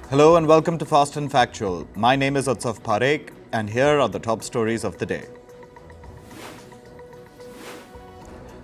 Hello and welcome to Fast and Factual. My name is Utsaf Parekh and here are the top stories of the day.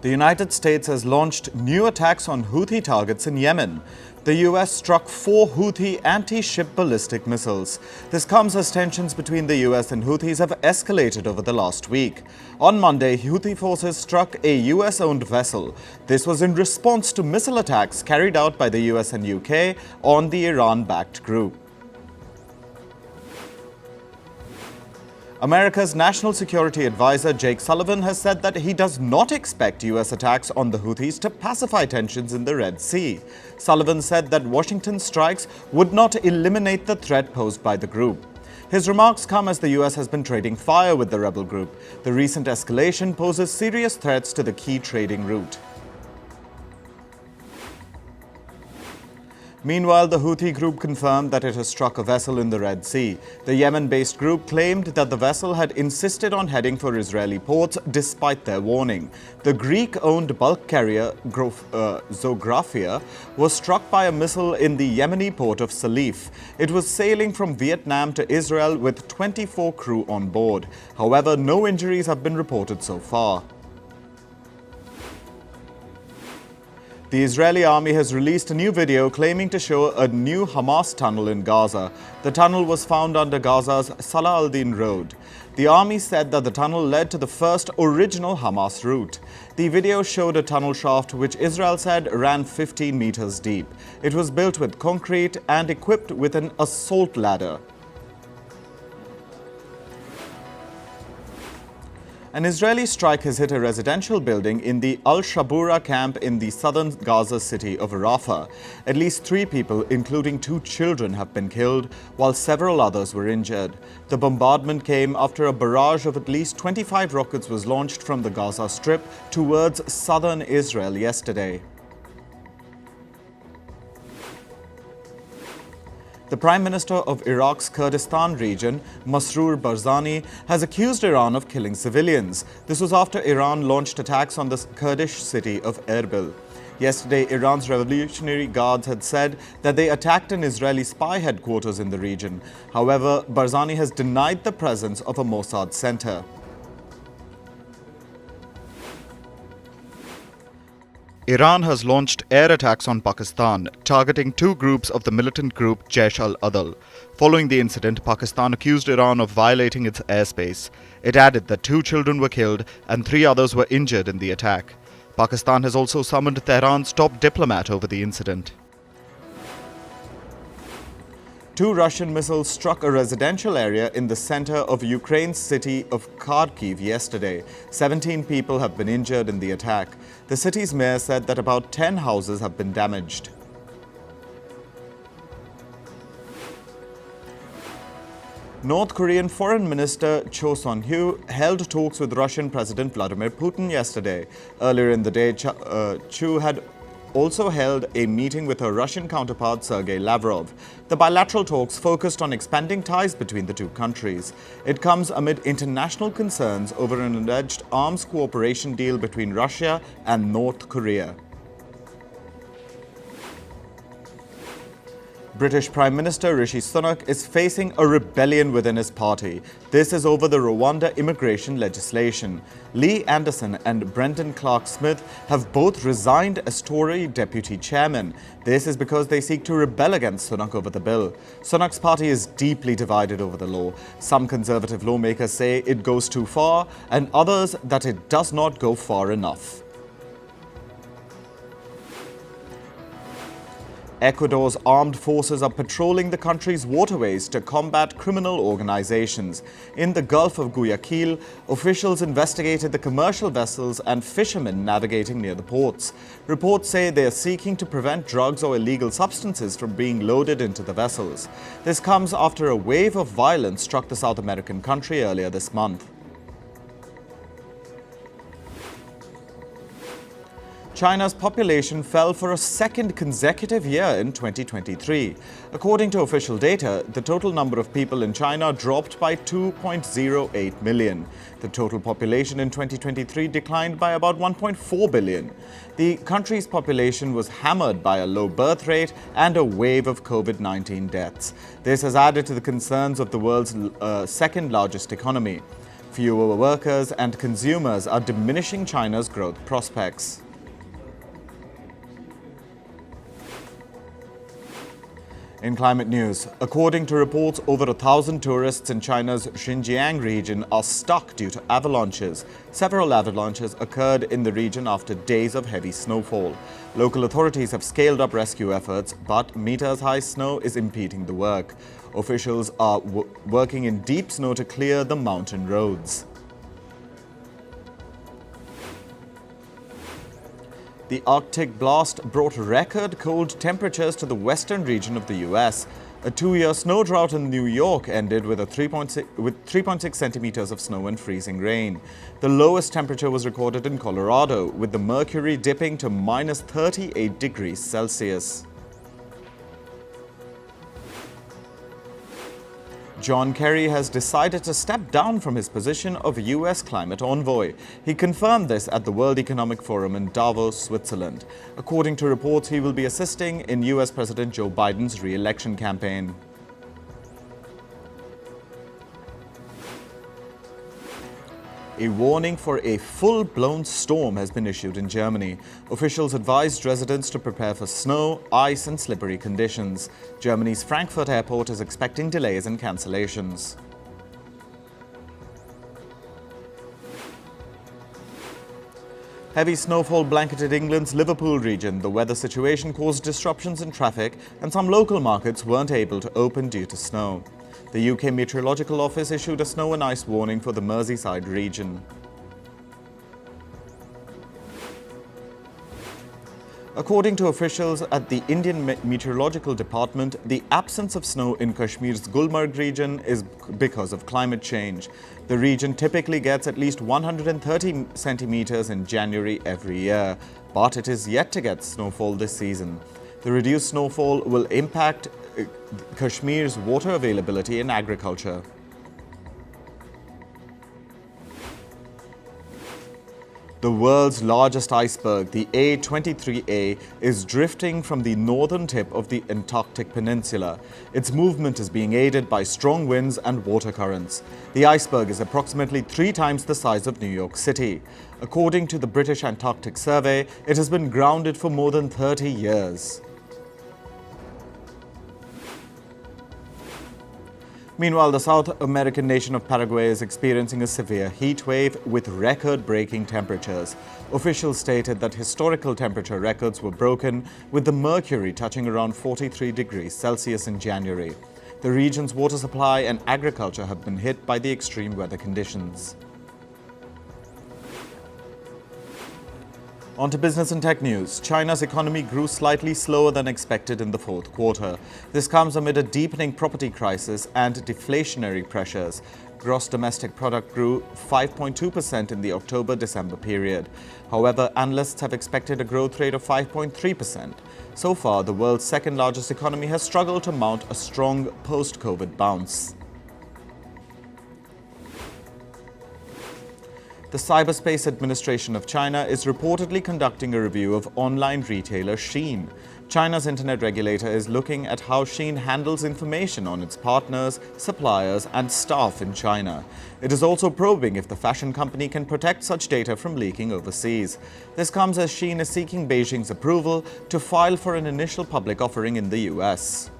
The United States has launched new attacks on Houthi targets in Yemen. The US struck 4 Houthi anti-ship ballistic missiles. This comes as tensions between the US and Houthis have escalated over the last week. On Monday, Houthi forces struck a US-owned vessel. This was in response to missile attacks carried out by the US and UK on the Iran-backed group. America's National Security Advisor Jake Sullivan has said that he does not expect US attacks on the Houthis to pacify tensions in the Red Sea. Sullivan said that Washington's strikes would not eliminate the threat posed by the group. His remarks come as the US has been trading fire with the rebel group. The recent escalation poses serious threats to the key trading route. Meanwhile, the Houthi group confirmed that it has struck a vessel in the Red Sea. The Yemen-based group claimed that the vessel had insisted on heading for Israeli ports despite their warning. The Greek-owned bulk carrier Zographia was struck by a missile in the Yemeni port of Salif. It was sailing from Vietnam to Israel with 24 crew on board. However, no injuries have been reported so far. The Israeli army has released a new video claiming to show a new Hamas tunnel in Gaza. The tunnel was found under Gaza's Salah al-Din road. The army said that the tunnel led to the first original Hamas route. The video showed a tunnel shaft which Israel said ran 15 meters deep. It was built with concrete and equipped with an assault ladder. An Israeli strike has hit a residential building in the Al-Shabura camp in the southern Gaza city of Rafah. At least 3 people, including 2 children, have been killed, while several others were injured. The bombardment came after a barrage of at least 25 rockets was launched from the Gaza Strip towards southern Israel yesterday. The Prime Minister of Iraq's Kurdistan region, Masrour Barzani, has accused Iran of killing civilians. This was after Iran launched attacks on the Kurdish city of Erbil. Yesterday, Iran's Revolutionary Guards had said that they attacked an Israeli spy headquarters in the region. However, Barzani has denied the presence of a Mossad center. Iran has launched air attacks on Pakistan, targeting 2 groups of the militant group Jadish al Adl. Following the incident, Pakistan accused Iran of violating its airspace. It added that 2 children were killed and 3 others were injured in the attack. Pakistan has also summoned Tehran's top diplomat over the incident. 2 Russian missiles struck a residential area in the center of Ukraine's city of Kharkiv yesterday. 17 people have been injured in the attack. The city's mayor said that about 10 houses have been damaged. North Korean Foreign Minister Cho Son-hu held talks with Russian President Vladimir Putin yesterday. Earlier in the day, Chu had also held a meeting with her Russian counterpart Sergei Lavrov. The bilateral talks focused on expanding ties between the 2 countries. It comes amid international concerns over an alleged arms cooperation deal between Russia and North Korea. British Prime Minister Rishi Sunak is facing a rebellion within his party. This is over the Rwanda immigration legislation. Lee Anderson and Brendan Clark-Smith have both resigned as Tory deputy chairman. This is because they seek to rebel against Sunak over the bill. Sunak's party is deeply divided over the law. Some Conservative lawmakers say it goes too far, and others that it does not go far enough. Ecuador's armed forces are patrolling the country's waterways to combat criminal organizations. In the Gulf of Guayaquil, officials investigated the commercial vessels and fishermen navigating near the ports. Reports say they are seeking to prevent drugs or illegal substances from being loaded into the vessels. This comes after a wave of violence struck the South American country earlier this month. China's population fell for a second consecutive year in 2023. According to official data, the total number of people in China dropped by 2.08 million. The total population in 2023 declined by about 1.4 billion. The country's population was hammered by a low birth rate and a wave of COVID-19 deaths. This has added to the concerns of the world's second largest economy. Fewer workers and consumers are diminishing China's growth prospects. In climate news, according to reports, over 1,000 tourists in China's Xinjiang region are stuck due to avalanches. Several avalanches occurred in the region after days of heavy snowfall. Local authorities have scaled up rescue efforts, but meters-high snow is impeding the work. Officials are working in deep snow to clear the mountain roads. The Arctic blast brought record cold temperatures to the western region of the U.S. A 2-year snow drought in New York ended with 3.6 centimeters of snow and freezing rain. The lowest temperature was recorded in Colorado, with the mercury dipping to minus 38 degrees Celsius. John Kerry has decided to step down from his position of U.S. climate envoy. He confirmed this at the World Economic Forum in Davos, Switzerland. According to reports, he will be assisting in U.S. President Joe Biden's re-election campaign. A warning for a full-blown storm has been issued in Germany. Officials advised residents to prepare for snow, ice and slippery conditions. Germany's Frankfurt airport is expecting delays and cancellations. Heavy snowfall blanketed England's Liverpool region. The weather situation caused disruptions in traffic, and some local markets weren't able to open due to snow. The UK Meteorological Office issued a snow and ice warning for the Merseyside region. According to officials at the Indian Meteorological Department, the absence of snow in Kashmir's Gulmarg region is because of climate change. The region typically gets at least 130 centimeters in January every year, but it is yet to get snowfall this season. The reduced snowfall will impact Kashmir's water availability and agriculture. The world's largest iceberg, the A23A, is drifting from the northern tip of the Antarctic Peninsula. Its movement is being aided by strong winds and water currents. The iceberg is approximately 3 times the size of New York City. According to the British Antarctic Survey, it has been grounded for more than 30 years. Meanwhile, the South American nation of Paraguay is experiencing a severe heat wave with record-breaking temperatures. Officials stated that historical temperature records were broken, with the mercury touching around 43 degrees Celsius in January. The region's water supply and agriculture have been hit by the extreme weather conditions. On to business and tech news. China's economy grew slightly slower than expected in the fourth quarter. This comes amid a deepening property crisis and deflationary pressures. Gross domestic product grew 5.2% in the October-December period. However, analysts have expected a growth rate of 5.3%. So far, the world's second largest economy has struggled to mount a strong post-COVID bounce. The Cyberspace Administration of China is reportedly conducting a review of online retailer Shein. China's internet regulator is looking at how Shein handles information on its partners, suppliers and staff in China. It is also probing if the fashion company can protect such data from leaking overseas. This comes as Shein is seeking Beijing's approval to file for an initial public offering in the US.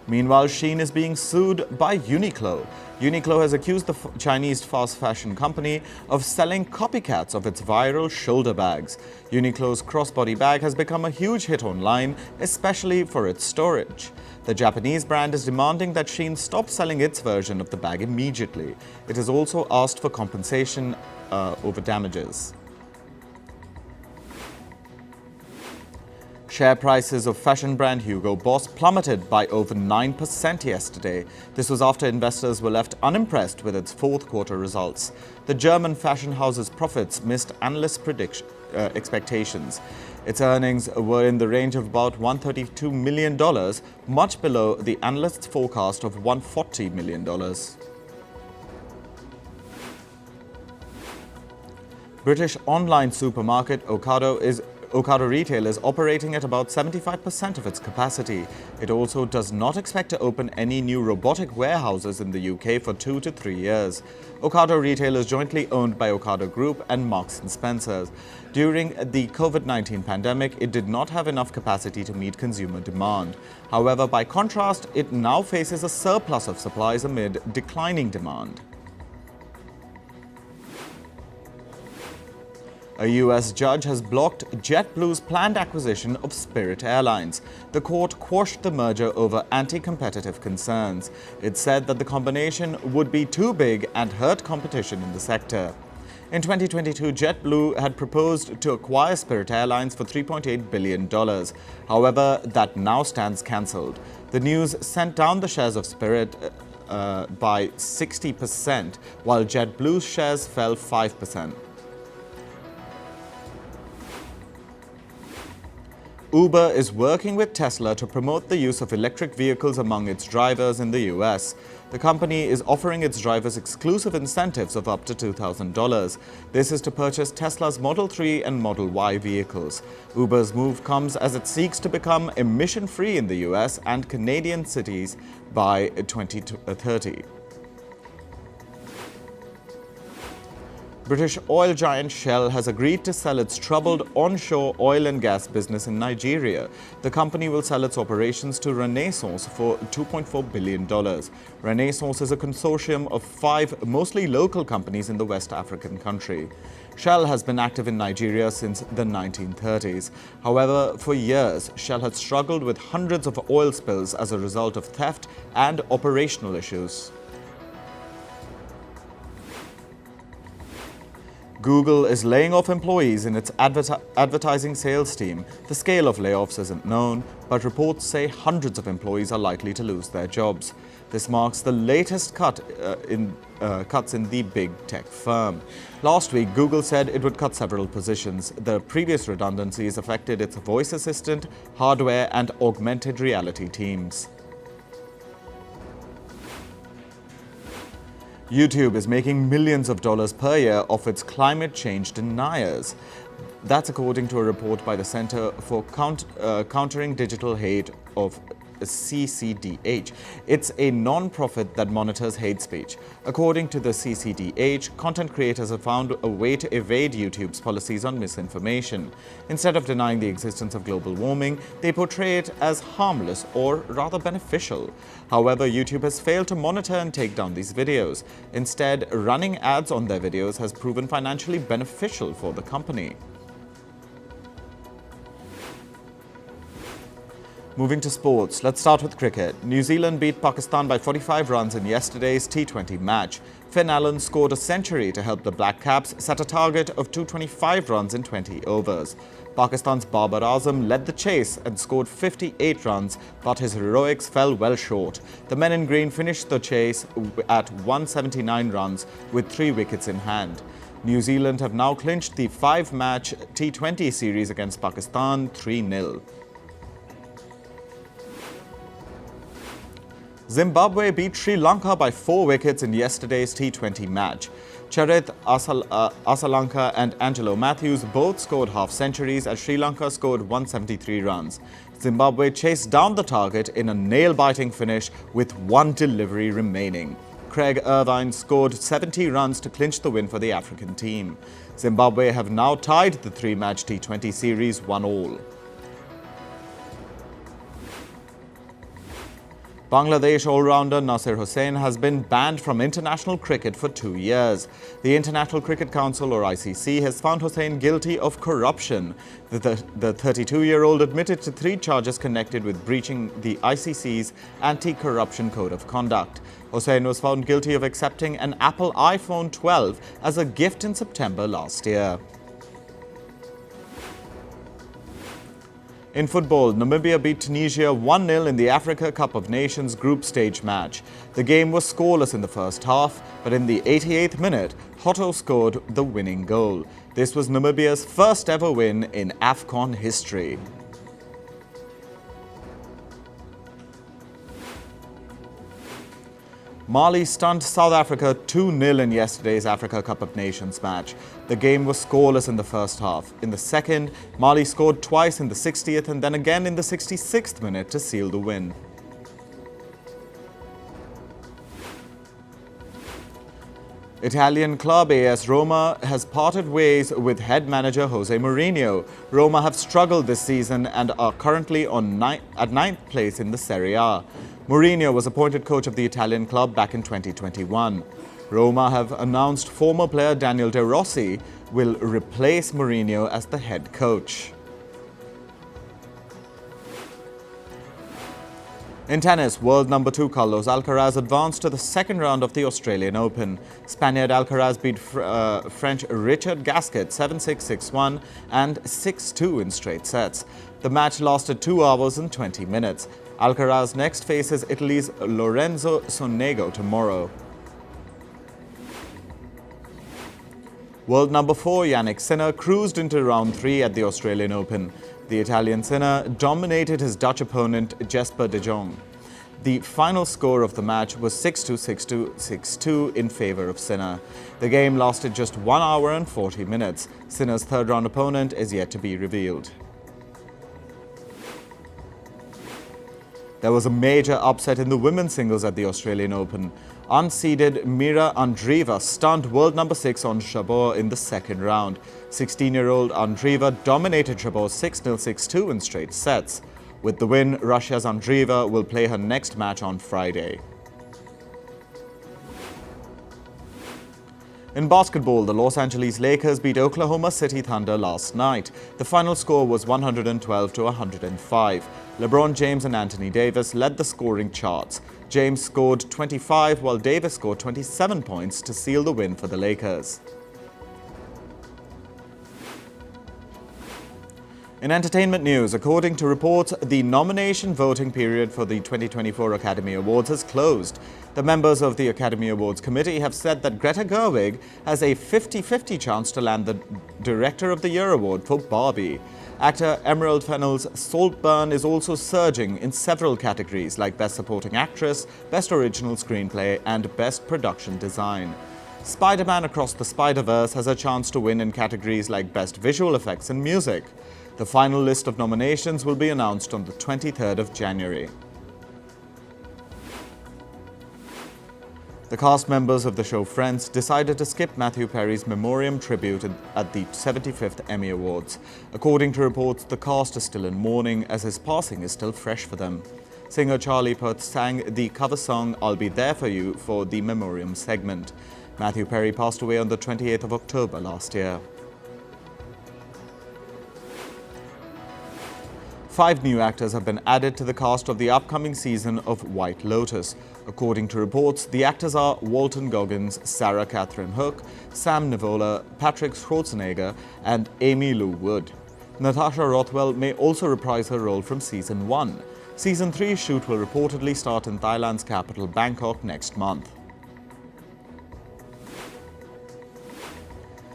Meanwhile, Shein is being sued by Uniqlo. Uniqlo has accused the Chinese fast fashion company of selling copycats of its viral shoulder bags. Uniqlo's crossbody bag has become a huge hit online, especially for its storage. The Japanese brand is demanding that Shein stop selling its version of the bag immediately. It has also asked for compensation over damages. Share prices of fashion brand Hugo Boss plummeted by over 9% yesterday. This was after investors were left unimpressed with its fourth quarter results. The German fashion house's profits missed analyst expectations. Its earnings were in the range of about $132 million, much below the analysts' forecast of $140 million. British online supermarket Ocado Retail is operating at about 75% of its capacity. It also does not expect to open any new robotic warehouses in the UK for 2 to 3 years. Ocado Retail is jointly owned by Ocado Group and Marks & Spencer's. During the COVID-19 pandemic, it did not have enough capacity to meet consumer demand. However, by contrast, it now faces a surplus of supplies amid declining demand. A U.S. judge has blocked JetBlue's planned acquisition of Spirit Airlines. The court quashed the merger over anti-competitive concerns. It said that the combination would be too big and hurt competition in the sector. In 2022, JetBlue had proposed to acquire Spirit Airlines for $3.8 billion. However, that now stands cancelled. The news sent down the shares of Spirit by 60%, while JetBlue's shares fell 5%. Uber is working with Tesla to promote the use of electric vehicles among its drivers in the US. The company is offering its drivers exclusive incentives of up to $2,000. This is to purchase Tesla's Model 3 and Model Y vehicles. Uber's move comes as it seeks to become emission-free in the US and Canadian cities by 2030. British oil giant Shell has agreed to sell its troubled onshore oil and gas business in Nigeria. The company will sell its operations to Renaissance for $2.4 billion. Renaissance is a consortium of 5 mostly local companies in the West African country. Shell has been active in Nigeria since the 1930s. However, for years, Shell had struggled with hundreds of oil spills as a result of theft and operational issues. Google is laying off employees in its advertising sales team. The scale of layoffs isn't known, but reports say hundreds of employees are likely to lose their jobs. This marks the latest cuts in the big tech firm. Last week, Google said it would cut several positions. The previous redundancies affected its voice assistant, hardware, and augmented reality teams. YouTube is making millions of dollars per year off its climate change deniers. That's according to a report by the Center for Countering Digital Hate of CCDH. It's a non-profit that monitors hate speech. According to the CCDH, content creators have found a way to evade YouTube's policies on misinformation. Instead of denying the existence of global warming, they portray it as harmless or rather beneficial. However, YouTube has failed to monitor and take down these videos. Instead, running ads on their videos has proven financially beneficial for the company. Moving to sports, let's start with cricket. New Zealand beat Pakistan by 45 runs in yesterday's T20 match. Finn Allen scored a century to help the Black Caps set a target of 225 runs in 20 overs. Pakistan's Babar Azam led the chase and scored 58 runs, but his heroics fell well short. The men in green finished the chase at 179 runs with 3 wickets in hand. New Zealand have now clinched the 5-match T20 series against Pakistan 3-0. Zimbabwe beat Sri Lanka by 4 wickets in yesterday's T20 match. Charith Asalanka and Angelo Matthews both scored half-centuries as Sri Lanka scored 173 runs. Zimbabwe chased down the target in a nail-biting finish with 1 delivery remaining. Craig Irvine scored 70 runs to clinch the win for the African team. Zimbabwe have now tied the 3-match T20 series 1-1. Bangladesh all-rounder Nasir Hussain has been banned from international cricket for 2 years. The International Cricket Council, or ICC, has found Hussain guilty of corruption. The 32-year-old admitted to 3 charges connected with breaching the ICC's anti-corruption code of conduct. Hussain was found guilty of accepting an Apple iPhone 12 as a gift in September last year. In football, Namibia beat Tunisia 1-0 in the Africa Cup of Nations group stage match. The game was scoreless in the first half, but in the 88th minute, Houthis scored the winning goal. This was Namibia's first ever win in AFCON history. Mali stunned South Africa 2-0 in yesterday's Africa Cup of Nations match. The game was scoreless in the first half. In the second, Mali scored twice in the 60th and then again in the 66th minute to seal the win. Italian club AS Roma has parted ways with head manager Jose Mourinho. Roma have struggled this season and are currently at ninth place in the Serie A. Mourinho was appointed coach of the Italian club back in 2021. Roma have announced former player Daniel De Rossi will replace Mourinho as the head coach. In tennis, world number 2 Carlos Alcaraz advanced to the second round of the Australian Open. Spaniard Alcaraz beat French Richard Gasquet 7-6, 6-1 and 6-2 in straight sets. The match lasted 2 hours and 20 minutes. Alcaraz next faces Italy's Lorenzo Sonego tomorrow. World number 4 Yannick Sinner cruised into round 3 at the Australian Open. The Italian Sinner dominated his Dutch opponent Jesper de Jong. The final score of the match was 6-2, 6-2, 6-2 in favour of Sinner. The game lasted just 1 hour and 40 minutes. Sinner's third round opponent is yet to be revealed. There was a major upset in the women's singles at the Australian Open. Unseeded Mira Andreeva stunned world number 6 on Jabeur in the second round. 16-year-old Andreeva dominated Jabeur 6-0, 6-2 in straight sets. With the win, Russia's Andreeva will play her next match on Friday. In basketball, the Los Angeles Lakers beat Oklahoma City Thunder last night. The final score was 112 to 105. LeBron James and Anthony Davis led the scoring charts. James scored 25 while Davis scored 27 points to seal the win for the Lakers. In entertainment news, according to reports, the nomination voting period for the 2024 Academy Awards has closed. The members of the Academy Awards Committee have said that Greta Gerwig has a 50-50 chance to land the Director of the Year award for Barbie. Actor Emerald Fennell's Saltburn is also surging in several categories like Best Supporting Actress, Best Original Screenplay and Best Production Design. Spider-Man Across the Spider-Verse has a chance to win in categories like Best Visual Effects and Music. The final list of nominations will be announced on the 23rd of January. The cast members of the show Friends decided to skip Matthew Perry's memoriam tribute at the 75th Emmy Awards. According to reports, the cast is still in mourning as his passing is still fresh for them. Singer Charlie Puth sang the cover song I'll Be There For You for the memoriam segment. Matthew Perry passed away on the 28th of October last year. 5 new actors have been added to the cast of the upcoming season of White Lotus. According to reports, the actors are Walton Goggins, Sarah Catherine Hook, Sam Nivola, Patrick Schwarzenegger, and Amy Lou Wood. Natasha Rothwell may also reprise her role from Season 1. Season 3 shoot will reportedly start in Thailand's capital, Bangkok, next month.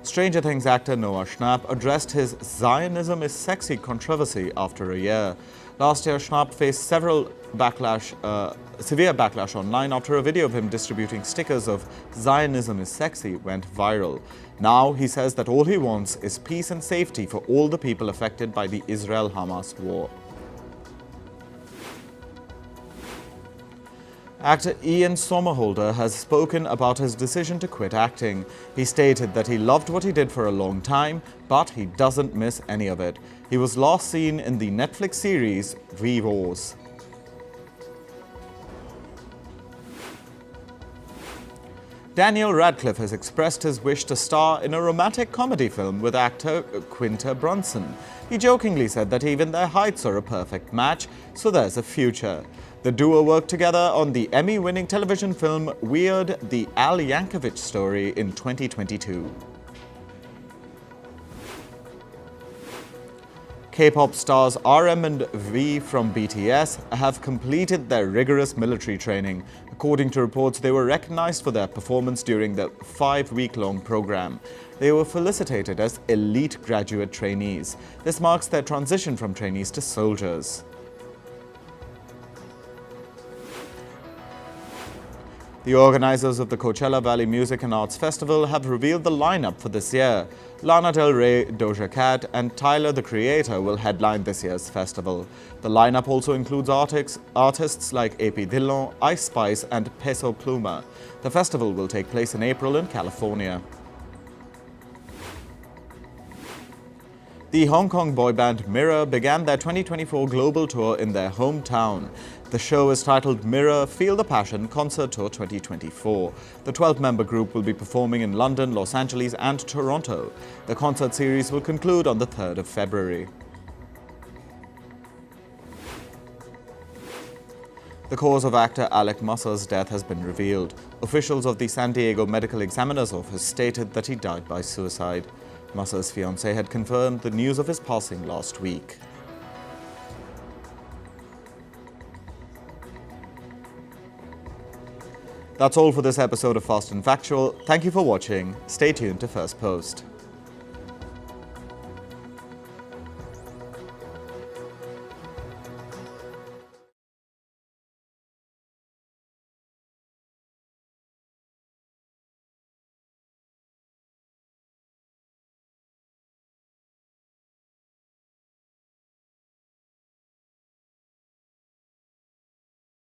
Stranger Things actor Noah Schnapp addressed his Zionism is sexy controversy after a year. Last year, Schnapp faced severe backlash online after a video of him distributing stickers of Zionism is sexy went viral. Now he says that all he wants is peace and safety for all the people affected by the Israel-Hamas war. Actor Ian Somerhalder has spoken about his decision to quit acting. He stated that he loved what he did for a long time, but he doesn't miss any of it. He was last seen in the Netflix series We Wars. Daniel Radcliffe has expressed his wish to star in a romantic comedy film with actor Quinta Brunson. He jokingly said that even their heights are a perfect match, so there's a future. The duo worked together on the Emmy-winning television film Weird, the Al Yankovic Story in 2022. K-pop stars RM and V from BTS have completed their rigorous military training. According to reports, they were recognized for their performance during the 5-week-long program. They were felicitated as elite graduate trainees. This marks their transition from trainees to soldiers. The organizers of the Coachella Valley Music and Arts Festival have revealed the lineup for this year. Lana Del Rey, Doja Cat and Tyler, the Creator, will headline this year's festival. The lineup also includes artists like AP Dhillon, Ice Spice and Peso Pluma. The festival will take place in April in California. The Hong Kong boy band Mirror began their 2024 global tour in their hometown. The show is titled Mirror Feel the Passion Concert Tour 2024. The 12-member group will be performing in London, Los Angeles and Toronto. The concert series will conclude on the 3rd of February. The cause of actor Alec Musser's death has been revealed. Officials of the San Diego Medical Examiner's Office stated that he died by suicide. Musser's fiancée had confirmed the news of his passing last week. That's all for this episode of Fast and Factual. Thank you for watching. Stay tuned to First Post.